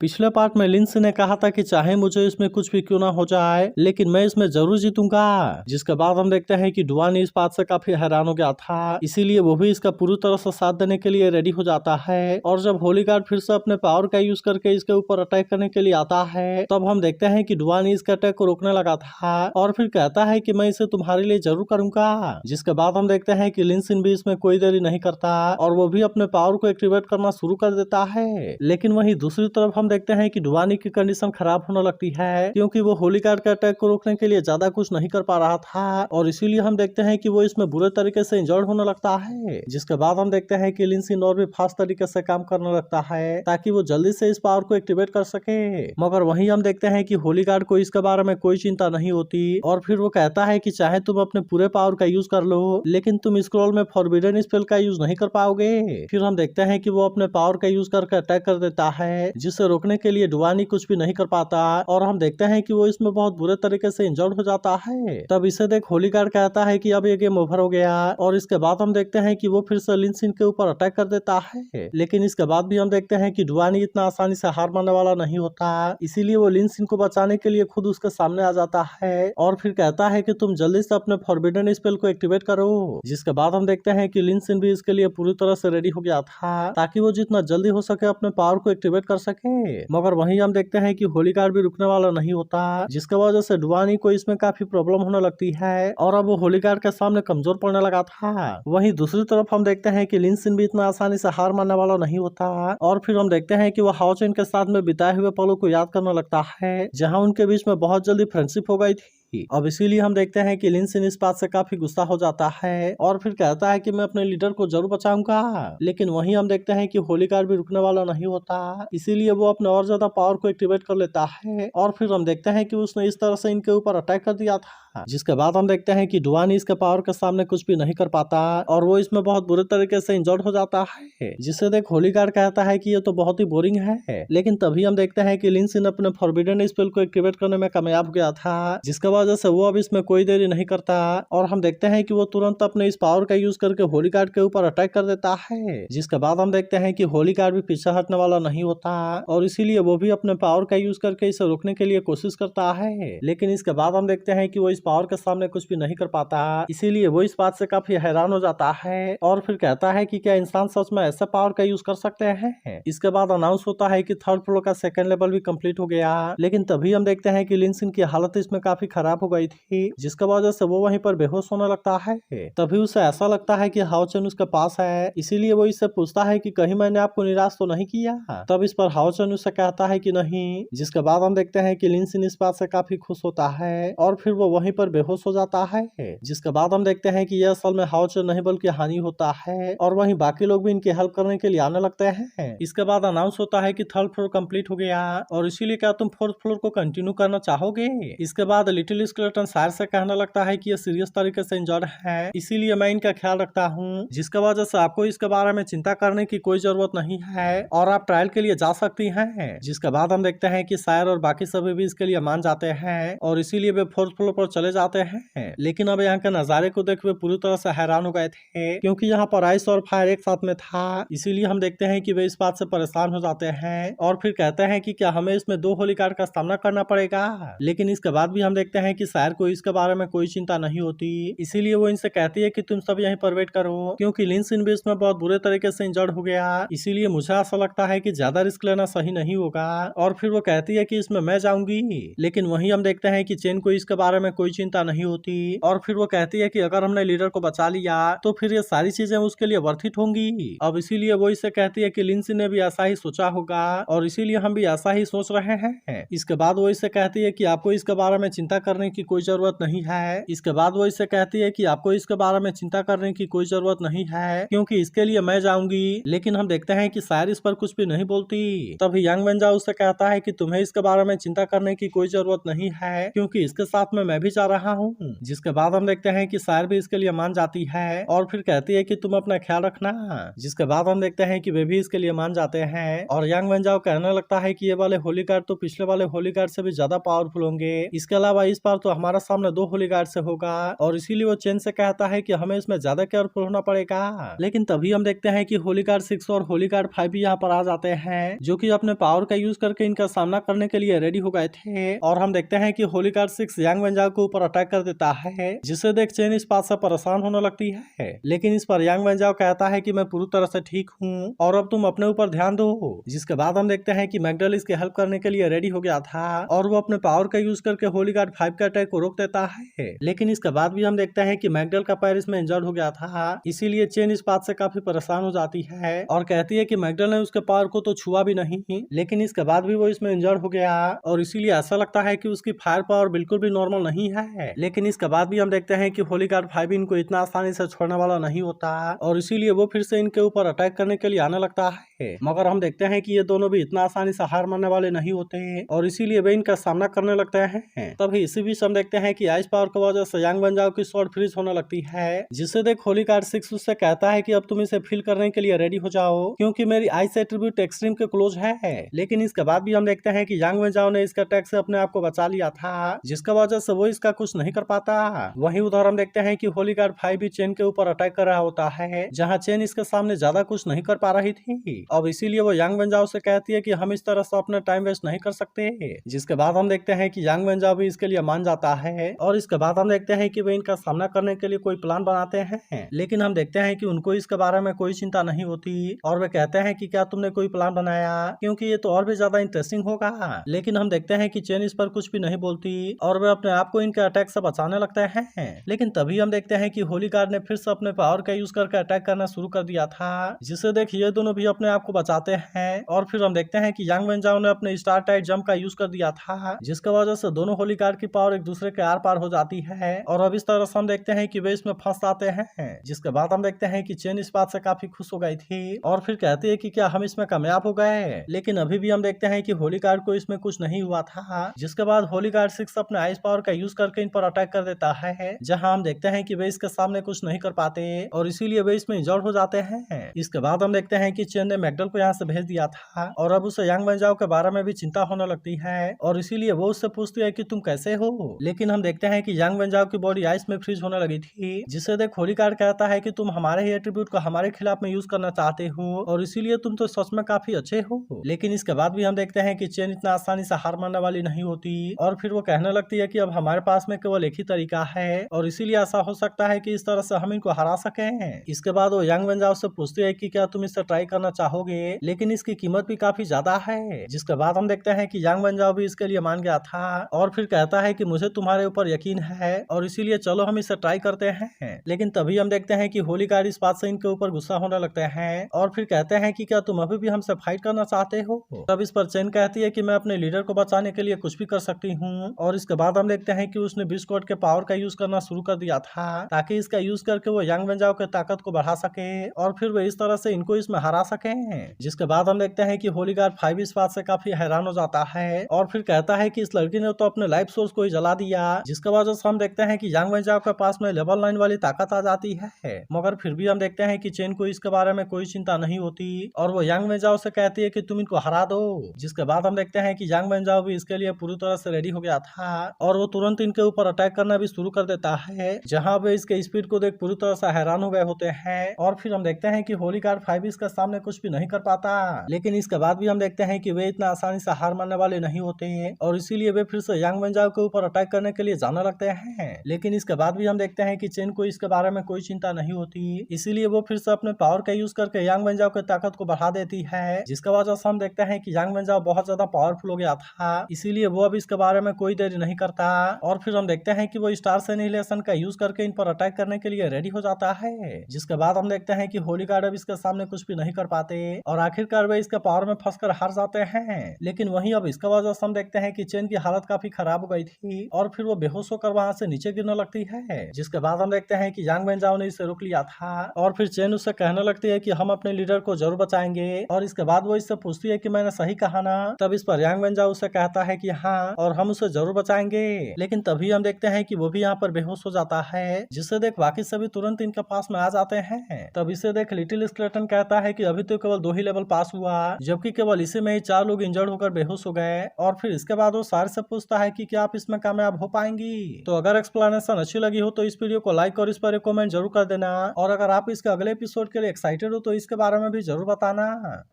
पिछले पार्ट में लिंसी ने कहा था कि चाहे मुझे इसमें कुछ भी क्यों ना हो जाए लेकिन मैं इसमें जरूर जीतूंगा। जिसके बाद हम देखते हैं कि डुआनी इस बात से काफी हैरान हो गया था, इसीलिए वो भी इसका पूरी तरह से साथ देने के लिए रेडी हो जाता है। और जब होली गार्ड फिर से अपने पावर का यूज करके इसके ऊपर अटैक करने के लिए आता है तब हम देखते हैं कि डुआनी इसके अटैक को रोकने लगा था और फिर कहता है कि मैं इसे तुम्हारे लिए जरूर करूंगा। जिसके बाद हम देखते हैं कि लिंसिन भी इसमें कोई देरी नहीं करता और वो भी अपने पावर को एक्टिवेट करना शुरू कर देता है। लेकिन वहीं दूसरी तरफ हम देखते हैं कि डुआनी की कंडीशन खराब होने लगती है क्योंकि वो होली गार्ड के अटैक को रोकने के लिए ज्यादा कुछ नहीं कर पा रहा था और इसीलिए हम देखते हैं कि वो इसमें बुरे तरीके से इंजर्ड होने लगता है। जिसके बाद हम देखते हैं कि लिंसिन और भी फास्ट तरीके से काम करने लगता है ताकि वो जल्दी से इस पावर को एक्टिवेट कर सके। मगर वहीं हम देखते हैं कि होली गार्ड को इसके बारे में कोई चिंता नहीं होती और फिर वो कहता है कि चाहे तुम अपने पूरे पावर का यूज कर लो लेकिन तुम स्क्रॉल में फॉरबिडन स्पेल का यूज नहीं कर पाओगे। फिर हम देखते हैं कि वो अपने पावर का यूज करके अटैक कर देता है जिसे रोकने के लिए डुआनी कुछ भी नहीं कर पाता और हम देखते हैं कि वो इसमें बहुत बुरे तरीके से इंजर्ड हो जाता है। तब इसे देख होली गार्ड कहता है कि अब ये गेम ओवर हो गया और इसके बाद हम देखते हैं कि वो फिर से लिंसिन के ऊपर अटैक कर देता है। लेकिन इसके बाद भी हम देखते हैं कि डुआनी इतना आसानी से हार मानने वाला नहीं होता, इसीलिए वो लिंसिन को बचाने के लिए खुद उसके सामने आ जाता है और फिर कहता है कि तुम जल्दी से अपने फॉरबिडन स्पेल को एक्टिवेट करो। जिसके बाद हम देखते हैं कि लिंसिन भी इसके लिए पूरी तरह से रेडी हो गया था ताकि वो जितना जल्दी हो सके अपने पावर को एक्टिवेट कर सके। मगर वहीं हम देखते हैं कि होली गार्ड भी रुकने वाला नहीं होता जिसके वजह से डुआनी को इसमें काफी प्रॉब्लम होने लगती है और अब वो होली गार्ड के सामने कमजोर पड़ने लगा था। वहीं दूसरी तरफ हम देखते हैं कि लिंसिन भी इतना आसानी से हार मानने वाला नहीं होता और फिर हम देखते हैं कि वो हाओचेन के साथ में बिताए हुए पलों को याद करने लगता है जहाँ उनके बीच में बहुत जल्दी फ्रेंडशिप हो गई थी। अब इसीलिए हम देखते हैं कि लिंसिन इस बात से काफी गुस्सा हो जाता है और फिर कहता है कि मैं अपने लीडर को जरूर बचाऊंगा। लेकिन वहीं हम देखते हैं कि होली गार्ड भी रुकने वाला नहीं होता, इसीलिए वो अपने और ज्यादा पावर को एक्टिवेट कर लेता है और फिर हम देखते हैं कि उसने इस तरह से इनके ऊपर अटैक कर दिया था। जिसके बाद हम देखते हैं कि डुआनी इसके पावर के सामने कुछ भी नहीं कर पाता और वो इसमें बहुत बुरे तरीके से इंजर्ड हो जाता है। जिसे देख होली गार्ड कहता है कि ये तो बहुत ही बोरिंग है। लेकिन तभी हम देखते हैं कि लिंसिन अपने फॉरबिडन स्पेल को एक्टिवेट करने में कामयाब हो गया था जिसके वजह से वो अब इसमें कोई देरी नहीं करता और हम देखते हैं कि वो तुरंत अपने इस पावर का यूज करके होली गार्ड के ऊपर अटैक कर देता है। जिसके बाद हम देखते हैं कि होली गार्ड भी पीछे हटने वाला नहीं होता और इसीलिए वो भी अपने पावर का यूज करके इसे रोकने के लिए कोशिश करता है। लेकिन इसके बाद हम देखते हैं कि वो इस पावर के सामने कुछ भी नहीं कर पाता, इसीलिए वो इस बात से काफी हैरान हो जाता है और फिर कहता है कि क्या इंसान सच में ऐसा पावर का यूज कर सकते हैं। इसके बाद अनाउंस होता है कि थर्ड फ्लोर का सेकंड लेवल भी कंप्लीट हो गया। लेकिन तभी हम देखते हैं कि लिंसिन की हालत इसमें काफी खराब हो गई थी जिसके वजह से वो वहीं पर बेहोश होने लगता है। तभी उसे ऐसा लगता है कि हाओचेन उसके पास है, इसीलिए वो इससे पूछता है कि कहीं मैंने आपको निराश तो नहीं किया। तब इस पर हाओचेन उससे कहता है कि नहीं। जिसके बाद हम देखते हैं कि लिंसिन इस बात से काफी खुश होता है और फिर वो वहीं पर बेहोश हो जाता है। जिसके बाद हम देखते हैं कि यह असल में हाओचेन नहीं बल्कि हानि होता है और वहीं बाकी लोग भी इनकी हेल्प करने के लिए आने लगते हैं। इसके बाद अनाउंस होता है कि थर्ड फ्लोर कंप्लीट हो गया और इसीलिए क्या तुम फोर्थ फ्लोर को कंटिन्यू करना चाहोगे। इसके बाद लिटिल स्केलेटन शायर से कहने लगता है कि ये सीरियस तरीके से इंजर्ड है, इसीलिए मैं इनका ख्याल रखता हूँ, जिसके वजह से आपको इसके बारे में चिंता करने की कोई जरूरत नहीं है और आप ट्रायल के लिए जा सकती हैं। जिसके बाद हम देखते हैं कि शायर और बाकी सभी भी इसके लिए मान जाते हैं और इसीलिए वे फोर्थ फ्लोर पर चले जाते हैं। लेकिन अब यहाँ के नजारे को देख वे पूरी तरह से हैरान हो गए थे क्योंकि यहाँ पर आइस और फायर एक साथ में था, इसीलिए हम देखते हैं कि वे इस बात से परेशान हो जाते हैं और फिर कहते हैं कि क्या हमें इसमें दो होली गार्ड का सामना करना पड़ेगा। लेकिन इसके बाद भी हम देखते हैं कि शायर को इसके बारे में कोई चिंता नहीं होती, इसीलिए वो इनसे कहती है कि तुम सब यहीं पर वेट करो क्योंकि लिंसिन भी इसमें बहुत बुरे तरीके से इंजर्ड हो गया, इसीलिए मुझे ऐसा लगता है कि ज्यादा रिस्क लेना सही नहीं होगा। और फिर वो कहती है कि इसमें मैं जाऊंगी। लेकिन वहीं हम देखते हैं कि चेन को इसके बारे में कोई चिंता नहीं होती और फिर वो कहती है कि अगर हमने लीडर को बचा लिया तो फिर ये सारी चीजें उसके लिए वर्थ इट होंगी। अब इसीलिए वो इससे कहती है कि लिंसिन ने भी ऐसा ही सोचा होगा और इसीलिए हम भी ऐसा ही सोच रहे हैं। इसके बाद वो इससे कहती है कि आपको इसके बारे में चिंता करने की कोई जरूरत नहीं है। इसके बाद वो इससे कहती है कि आपको इसके बारे में चिंता करने की कोई जरूरत नहीं है क्योंकि इसके लिए मैं जाऊंगी। लेकिन हम देखते हैं कि शायर इस पर कुछ भी नहीं बोलती। तभी यांग वेंजा उससे कहता है कि तुम्हें इसके बारे में चिंता करने की कोई जरूरत नहीं है क्योंकि इसके साथ में मैं भी जा रहा हूँ। जिसके बाद हम देखते हैं कि शायर भी इसके लिए मान जाती है और फिर कहती है कि तुम अपना ख्याल रखना। जिसके बाद हम देखते हैं कि वे भी इसके लिए मान जाते हैं और यांग वेंजाओ कहने लगता है कि ये वाले होली गार्ड तो पिछले वाले होली गार्ड से भी ज्यादा पावरफुल होंगे। इसके अलावा इस बार तो हमारा सामना 2 होली गार्ड से होगा और इसीलिए वो चेन से कहता है कि हमें इसमें ज्यादा केयरफुल होना पड़ेगा। लेकिन तभी हम देखते हैं कि होली गार्ड 6 और होली गार्ड 5 भी यहाँ पर आ जाते हैं, जो कि अपने पावर का यूज करके इनका सामना करने के लिए रेडी हो गए थे। और हम देखते हैं कि होली गार्ड 6 यांग वेंजाओ के ऊपर अटैक कर देता है, जिसे देख चेन इस बात से परेशान होने लगती है। लेकिन इस पर यांग वेंजाओ कहता है कि मैं पूरी तरह से ठीक हूँ और अब तुम अपने ऊपर ध्यान दो। जिसके बाद हम देखते हैं कि मैकडल इसकी हेल्प करने के लिए रेडी हो गया था और वो अपने पावर का यूज करके होली गार्ड 5 के अटैक को रोक देता है। लेकिन इसके बाद भी हम देखते हैं कि मैकडल का पैर इसमें इंजर्ड हो गया था, इसीलिए चेन इस बात से काफी परेशान हो जाती है और कहती है कि मैकडल ने उसके पावर को तो छुआ भी नहीं, लेकिन इसके बाद भी वो इसमें इंजर्ड हो गया और इसीलिए ऐसा लगता है कि उसकी फायर पावर बिल्कुल भी नॉर्मल नहीं है। लेकिन इसके बाद भी हम देखते हैं कि होली गार्ड 5 इनको इतना आसानी से छोड़ने वाला नहीं होता और इसीलिए वो फिर से इनके ऊपर अटैक करने के लिए आने लगता है। मगर हम देखते हैं कि ये दोनों भी इतना आसानी से हार मानने वाले नहीं होते और इसीलिए वे इनका सामना करने लगते हैं। तभी इसी बीच हम देखते हैं कि आइस पावर की वजह से यांग वेंजाओ की स्वॉर्ड फ्रीज होने लगती है, जिससे देख होली गार्ड 6 उससे कहता है कि अब तुम इसे फील करने के लिए रेडी हो जाओ, क्योंकि मेरी आइस एट्रीब्यूट एक्सट्रीम के क्लोज है। लेकिन इसके बाद भी हम देखते हैं कि यांग वेंजाओ ने इसका अटैक से अपने आप को बचा लिया था, जिसका वजह से वो इसका कुछ नहीं कर पाता। वहीं उधर हम देखते हैं कि होली गार्ड 5 भी चेन के ऊपर अटैक कर रहा होता है, जहाँ चेन इसके सामने ज्यादा कुछ नहीं कर पा रही थी। अब इसीलिए वो यांग वेंजाओ से कहती है कि हम इस तरह से अपना टाइम वेस्ट नहीं कर सकते। जिसके बाद हम देखते हैं कि यांग वेंजाओ भी इसके लिए मान जाता है और इसके बाद हम देखते हैं कि वे इनका सामना करने के लिए कोई प्लान बनाते हैं। लेकिन हम देखते हैं कि उनको इसके बारे में कोई चिंता नहीं होती और वे कहते हैं कि क्या तुमने कोई प्लान बनाया, क्योंकि ये तो और भी ज्यादा इंटरेस्टिंग होगा। लेकिन हम देखते हैं कि चेन इस पर कुछ भी नहीं बोलती और वे अपने आप को इनके अटैक से बचाने लगते हैं। लेकिन तभी हम देखते हैं कि होली गार्ड ने फिर से अपने पावर का यूज करके अटैक करना शुरू कर दिया था, जिसे देख ये दोनों भी अपने आप को बचाते हैं। और फिर हम देखते हैं कि यांग वेंजाओ ने अपने स्टार टाइट जंप का यूज कर दिया था, जिसकी वजह से दोनों होली गार्ड की पावर एक दूसरे के आर पार हो जाती है और अब इस तरह से हम देखते हैं कि वे इसमें फंस जाते हैं। जिसके बाद हम देखते हैं कि चेन इस बात से काफी खुश हो गई थी और फिर कहती है कि क्या हम इसमें कामयाब हो गए। लेकिन अभी भी हम देखते हैं कि होली गार्ड को इसमें कुछ नहीं हुआ था। जिसके बाद होली गार्ड 6 अपने आइस पावर का यूज करके इन पर अटैक कर देता है, जहां हम देखते हैं कि वे इसके सामने कुछ नहीं कर पाते और इसीलिए वे इसमें इंजर्ड हो जाते हैं। इसके बाद हम देखते हैं कि चेन ने मैकडल को यहाँ से भेज दिया था और अब उसे यांग वेंजाओ के बारे में भी चिंता होने लगती है और इसीलिए वो उससे पूछती है कि तुम कैसे हो। लेकिन हम देखते हैं कि यांग वेंजाओ की बॉडी आइस में फ्रीज होने लगी थी, जिसे देख होली गार्ड कहता है कि तुम हमारे ही एट्रीब्यूट को हमारे खिलाफ में यूज करना चाहते हो और इसीलिए तुम तो सच में काफी अच्छे हो। लेकिन इसके बाद भी हम देखते हैं कि चेन इतना आसानी से हार मानने वाली नहीं होती और फिर वो कहने लगती है कि अब हमारे पास में केवल एक ही तरीका है और इसीलिए ऐसा हो सकता है कि इस तरह से हम इनको हरा सकें। इसके बाद वो यांग वेंजाओ से पूछती है कि क्या तुम इसे ट्राई करना चाहोगे, लेकिन इसकी कीमत भी काफी ज्यादा है। जिसके बाद हम देखते हैं कि यांग वेंजाओ भी इसके लिए मान गया था और फिर कहता है कि मुझे तुम्हारे ऊपर यकीन है और इसीलिए चलो हम इसे ट्राई करते हैं। लेकिन तभी हम देखते हैं कि होली गार्ड इस बात से इनके ऊपर गुस्सा होने लगते हैं और फिर कहते हैं कि क्या तुम अभी भी हमसे फाइट करना चाहते हो। तब इस पर चेन कहती है कि मैं अपने लीडर को बचाने के लिए कुछ भी कर सकती हूँ और इसके बाद हम देखते हैं कि उसने बिस्कॉट के पावर का यूज करना शुरू कर दिया था ताकि इसका यूज करके वो यांग वेंजाओ के ताकत को बढ़ा सके और फिर वो इस तरह से इनको इसमें हरा सके। जिसके बाद हम देखते हैं कि होली गार्ड 5 इस बात से काफी हैरान हो जाता है और फिर कहता है कि इस लड़की ने तो अपने लाइफ सोर्स को ही जला दिया, जिसके वजह से हम देखते हैं कि यांग वेंजाओ के पास में लेवल 9 वाली ताकत आ जाती है। मगर फिर भी हम देखते हैं कि चेन को इसके बारे में कोई चिंता नहीं होती और वो यांग वेंजाओ से कहती है कि तुम इनको हरा दो। जिसके बाद हम देखते हैं कि यांग वेंजाओ भी इसके लिए पूरी तरह से रेडी हो गया था और वो तुरंत इनके ऊपर अटैक करना भी शुरू कर देता है, जहाँ वे इसके स्पीड को देख पूरी तरह से हैरान हो गए होते हैं। और फिर हम देखते हैं कि होली गार्ड 5 इसके सामने कुछ भी नहीं कर पाता। लेकिन इसके बाद भी हम देखते हैं कि वे इतना आसानी से हार मानने वाले नहीं होते और इसीलिए वे फिर से यांग वेंजाओ के ऊपर अटैक करने के लिए जाने लगते हैं। लेकिन इसके बाद भी हम देखते हैं कि चेन को इसके बारे में कोई चिंता नहीं होती, इसीलिए वो फिर से अपने पावर का यूज करके यांग वेंजाओ की ताकत को बढ़ा देती है, जिसका वजह से हम देखते हैं कि यांग वेंजाओ बहुत ज्यादा पावरफुल हो गया था, इसीलिए वो अब इसके बारे में कोई देरी नहीं करता और फिर हम देखते हैं कि वो स्टार एनिहिलेशन का यूज करके इन पर अटैक करने के लिए रेडी हो जाता है। जिसके बाद हम देखते हैं कि होली गार्ड अब इसके सामने कुछ भी नहीं कर पाते और आखिरकार वे इसके पावर में फंसकर हार जाते हैं। लेकिन वहीं अब इसका वजह से हम देखते हैं कि चेन की हालत काफी खराब हो गई थी और फिर वो बेहोश होकर वहां से नीचे गिरने लगती है। जिसके बाद हम देखते हैं कि यांग वेंजाओ ने इसे रोक लिया था और फिर चेन उससे कहने लगती है कि हम अपने लीडर को जरूर बचाएंगे और इसके बाद वो इससे पूछती है कि मैंने सही कहा ना। तब इस पर यांग वेंजाओ उससे कहता है कि हाँ और हम उसे जरूर बचाएंगे। लेकिन तभी हम देखते हैं कि वो भी यहाँ पर बेहोश हो जाता है, जिससे देख बाकी सभी तुरंत इनके पास में आ जाते हैं। तब इसे देख लिटिल स्केलेटन कहता है कि अभी तो केवल 2 ही लेवल पास हुआ, जबकि केवल इसी में ही 4 लोग इंजर्ड होकर बेहोश हो गए। और फिर इसके बाद वो सारे से पूछता है कि क्या आप इसमें में कामयाब हो पाएंगी। तो अगर एक्सप्लेनेशन अच्छी लगी हो तो इस वीडियो को लाइक और इस पर एक कमेंट जरूर कर देना, और अगर आप इसके अगले एपिसोड के लिए एक्साइटेड हो तो इसके बारे में भी जरूर बताना।